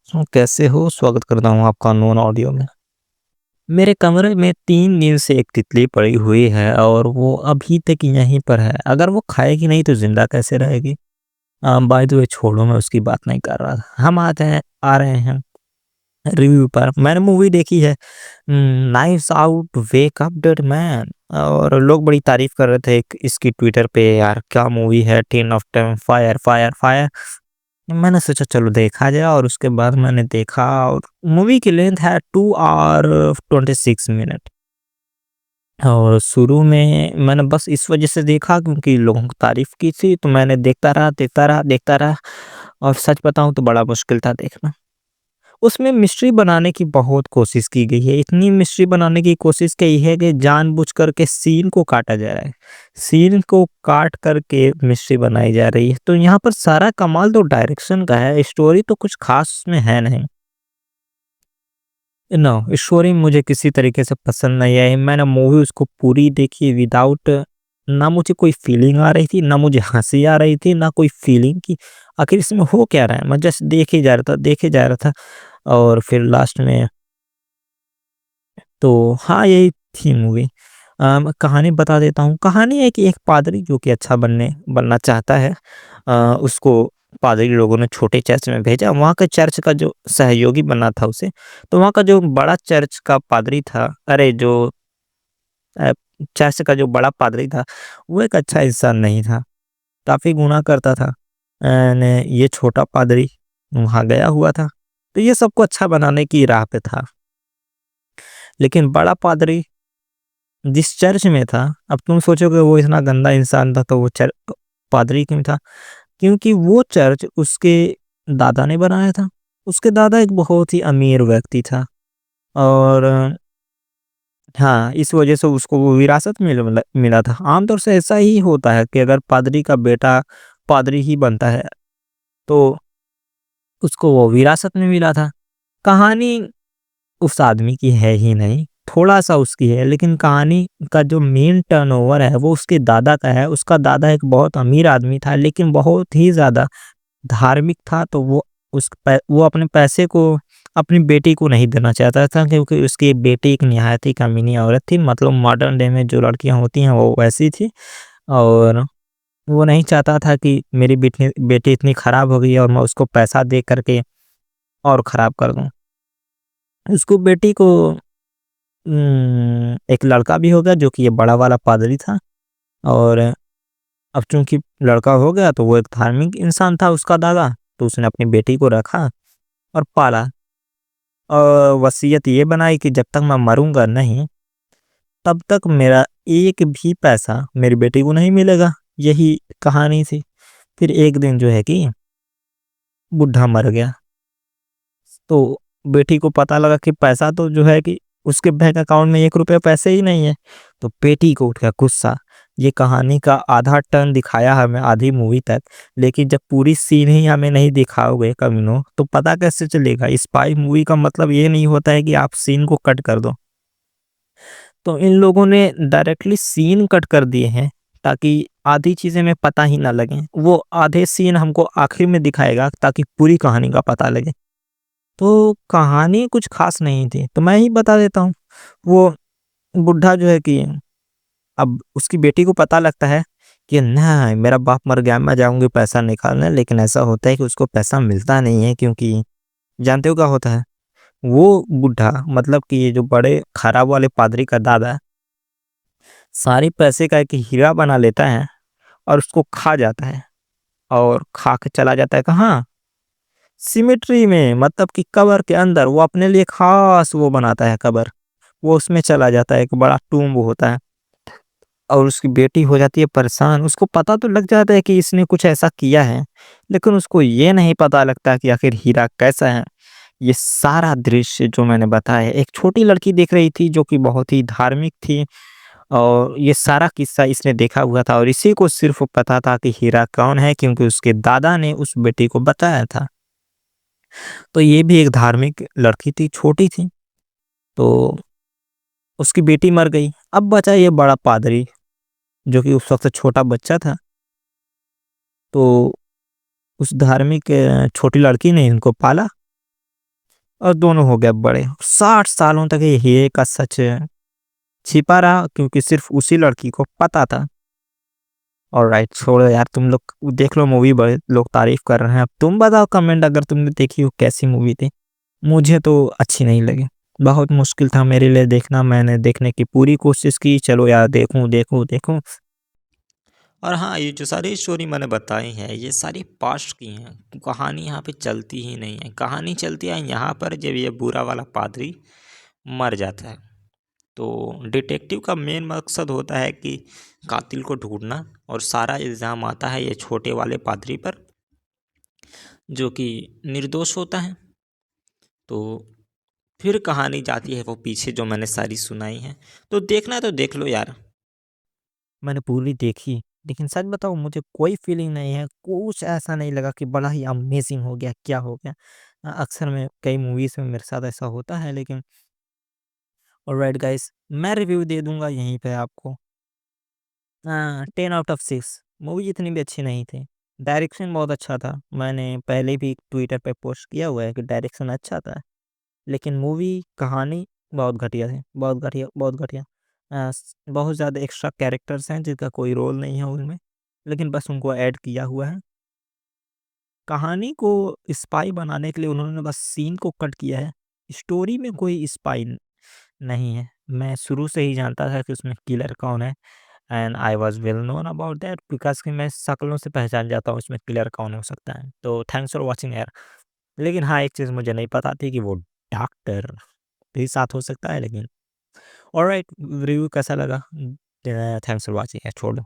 कैसे हो? स्वागत करता हूँ आपका अननोन ऑडियो में। मेरे कमरे में 3 दिन से एक तितली पड़ी हुई है और वो अभी तक यहीं पर है। अगर वो खाएगी नहीं तो ज़िंदा कैसे रहेगी? बाय द वे छोड़ो मैं उसकी बात नहीं कर रहा था। हम आते हैं आ रहे हैं रिव्यू पर। मैंने मूवी देखी है knives out wake up dead man और लोग बड़ी तारीफ़ कर रहे थे इसकी ट्विटर पे यार क्या मूवी है 10 ऑफ 10 फायर, फायर, फायर। मैंने सोचा चलो देखा जाए और उसके बाद मैंने देखा और मूवी की लेंथ है 2 आवर 26 मिनट और शुरू में मैंने बस इस वजह से देखा क्योंकि लोगों की तारीफ की थी तो मैंने देखता रहा, देखता रहा, देखता रहा और सच बताऊँ तो बड़ा मुश्किल था देखना। उसमें मिस्ट्री बनाने की बहुत कोशिश की गई है। इतनी मिस्ट्री बनाने की कोशिश की है कि जानबूझकर के सीन को काटा जा रहा है। सीन को काट कर के मिस्ट्री बनाई जा रही है। तो यहाँ पर सारा कमाल तो डायरेक्शन का है, स्टोरी तो कुछ खास उसमें है नहीं। नो, स्टोरी मुझे किसी तरीके से पसंद नहीं आई। मैंने मूवी उसको पूरी देखी विदाउट ना मुझे कोई फीलिंग आ रही थी, ना मुझे हँसी आ रही थी, ना कोई फीलिंग कि आखिर इसमें हो क्या रहा है? मैं जस्ट देखे जा रहा था, देखे जा रहा था और फिर लास्ट में तो हाँ, यही थी मूवी। मैं कहानी बता देता हूँ। कहानी है कि एक पादरी जो कि अच्छा बनना चाहता है। उसको पादरी लोगों ने छोटे चर्च में भेजा। वहाँ के चर्च का जो सहयोगी बनना था उसे, तो वहाँ का जो बड़ा चर्च का पादरी था अरे जो अ, चर्च का जो बड़ा पादरी था, वो एक अच्छा इंसान नहीं था। काफ़ी गुनाह करता था। एंड ये छोटा पादरी वहाँ गया हुआ था। तो ये सबको अच्छा बनाने की राह पे था। लेकिन बड़ा पादरी जिस चर्च में था, अब तुम सोचोगे वो इतना गंदा इंसान था तो वो पादरी क्यों था? क्योंकि वो चर्च उसके दादा ने बनाया था। उसके दादा एक बहुत ही अमीर व्यक्ति था और हाँ, इस वजह से उसको वो विरासत में मिला था। आमतौर से ऐसा ही होता है कि अगर पादरी का बेटा पादरी ही बनता है, तो उसको वो विरासत में मिला था। कहानी उस आदमी की है ही नहीं, थोड़ा-सा उसकी है, लेकिन कहानी का जो मेन टर्नओवर है, वो उसके दादा का है। उसका दादा एक बहुत अमीर आदमी था, लेकिन बहुत ही ज़्यादा धार्मिक था, तो वो अपने पैसे को अपनी बेटी को नहीं देना चाहता था क्योंकि उसकी बेटी एक निहायत ही कमीनी औरत थी। मतलब मॉडर्न डे में जो लड़कियाँ होती हैं, वो वैसी थी और वो नहीं चाहता था कि मेरी बेटी इतनी खराब हो गई है और मैं उसको पैसा दे कर के और खराब कर दूँ। उसको बेटी को एक लड़का भी हो गया जो कि ये बड़ा वाला पादरी था और अब चूँकि लड़का हो गया तो वो एक धार्मिक इंसान था उसका दादा, तो उसने अपनी बेटी को रखा और पाला और वसीयत ये बनाई कि जब तक मैं मरूँगा नहीं, तब तक मेरा एक भी पैसा मेरी बेटी को नहीं मिलेगा। यही कहानी थी। फिर एक दिन जो है कि बुड्ढा मर गया। तो बेटी को पता लगा कि पैसा तो जो है कि उसके बैंक अकाउंट में ₹1 पैसे ही नहीं है। तो बेटी को उठ गया गुस्सा। ये कहानी का आधा टर्न दिखाया हमें आधी मूवी तक, लेकिन जब पूरी सीन ही हमें नहीं दिखाओगे कमीनों, तो पता कैसे चलेगा? स्पाई मूवी का मतलब ये नहीं होता है कि आप सीन को कट कर दो। तो इन लोगों ने डायरेक्टली सीन कट कर दिए हैं, ताकि आधी चीज़ें हमें पता ही ना लगें। वो आधे सीन हमको आखिर में दिखाएगा ताकि पूरी कहानी का पता लगे। तो कहानी कुछ ख़ास नहीं थी, तो मैं ही बता देता हूँ। वो बुड्ढा जो है कि अब उसकी बेटी को पता लगता है कि नहीं मेरा बाप मर गया, मैं जाऊँगी पैसा निकालने, लेकिन ऐसा होता है कि उसको पैसा मिलता नहीं है क्योंकि जानते हो क्या होता है? वो बुड्ढा मतलब कि ये जो बड़े खराब वाले पादरी का दादा, सारे पैसे का एक हीरा बना लेता है और उसको खा जाता है और खा के चला जाता है कहाँ? सिमेट्री में मतलब कि कब्र के अंदर वो अपने लिए ख़ास वो बनाता है कब्र। वो उसमें चला जाता है, एक बड़ा टूम्ब होता है और उसकी बेटी हो जाती है परेशान। उसको पता तो लग जाता है कि इसने कुछ ऐसा किया है, लेकिन उसको ये नहीं पता लगता कि आखिर हीरा कैसा है। ये सारा दृश्य जो मैंने बताया, एक छोटी लड़की देख रही थी जो कि बहुत ही धार्मिक थी और ये सारा किस्सा इसने देखा हुआ था और इसी को सिर्फ़ पता था कि हीरा कौन है क्योंकि उसके दादा ने उस बेटी को बताया था। तो ये भी एक धार्मिक लड़की थी, छोटी थी, तो उसकी बेटी मर गई। अब बचा ये बड़ा पादरी, जो कि उस वक़्त छोटा बच्चा था। तो उस धार्मिक छोटी लड़की ने इनको पाला और दोनों हो गए बड़े। 60 सालों तक ये हीरे का सच छिपा रहा क्योंकि सिर्फ उसी लड़की को पता था। ऑलराइट, छोड़ो यार, तुम लोग देख लो मूवी, बड़े लोग तारीफ कर रहे हैं। अब तुम बताओ कमेंट, अगर तुमने देखी हो कैसी मूवी थी। मुझे तो अच्छी नहीं लगी, बहुत मुश्किल था मेरे लिए देखना। मैंने देखने की पूरी कोशिश की, चलो यार देखूं देखूं देखूं। और हाँ, ये जो सारी स्टोरी मैंने बताई है ये सारी पास्ट की हैं, कहानी यहाँ पे चलती ही नहीं है। कहानी चलती है यहाँ पर जब ये बुरा वाला पादरी मर जाता है, तो डिटेक्टिव का मेन मकसद होता है कि कातिल को ढूंढना, और सारा इल्ज़ाम आता है ये छोटे वाले पादरी पर, जो कि निर्दोष होता है। तो फिर कहानी जाती है वो पीछे जो मैंने सारी सुनाई है। तो देखना है तो देख लो यार। मैंने पूरी देखी, लेकिन सच बताऊँ मुझे कोई फीलिंग नहीं है, कुछ ऐसा नहीं लगा कि बड़ा ही अमेज़िंग हो गया, क्या हो गया। अक्सर में कई मूवीज़ में मेरे साथ ऐसा होता है, लेकिन ऑलराइट गाइस, मैं रिव्यू दे दूँगा यहीं पे आपको। 10 आउट ऑफ 6। मूवी इतनी भी अच्छी नहीं थी। डायरेक्शन बहुत अच्छा था, मैंने पहले भी ट्विटर पे पोस्ट किया हुआ है कि डायरेक्शन अच्छा था। लेकिन मूवी कहानी बहुत घटिया थी, बहुत घटिया, बहुत घटिया। बहुत ज़्यादा एक्स्ट्रा कैरेक्टर्स हैं जिनका कोई रोल नहीं है उनमें, लेकिन बस उनको ऐड किया हुआ है। कहानी को स्पाई बनाने के लिए उन्होंने बस सीन को कट किया है। स्टोरी में कोई स्पाई नहीं है। मैं शुरू से ही जानता था कि उसमें किलर कौन है, and I was well known about that, because कि मैं शक्लों से पहचान जाता हूँ इसमें किलर कौन हो सकता है। तो थैंक्स फॉर वॉचिंग यार। लेकिन हाँ, एक चीज़ मुझे नहीं पता थी कि वो डॉक्टर भी साथ हो सकता है, लेकिन ऑलराइट, रिव्यू कैसा लगा? थैंक्स फॉर वॉचिंग यार, छोड़ दो।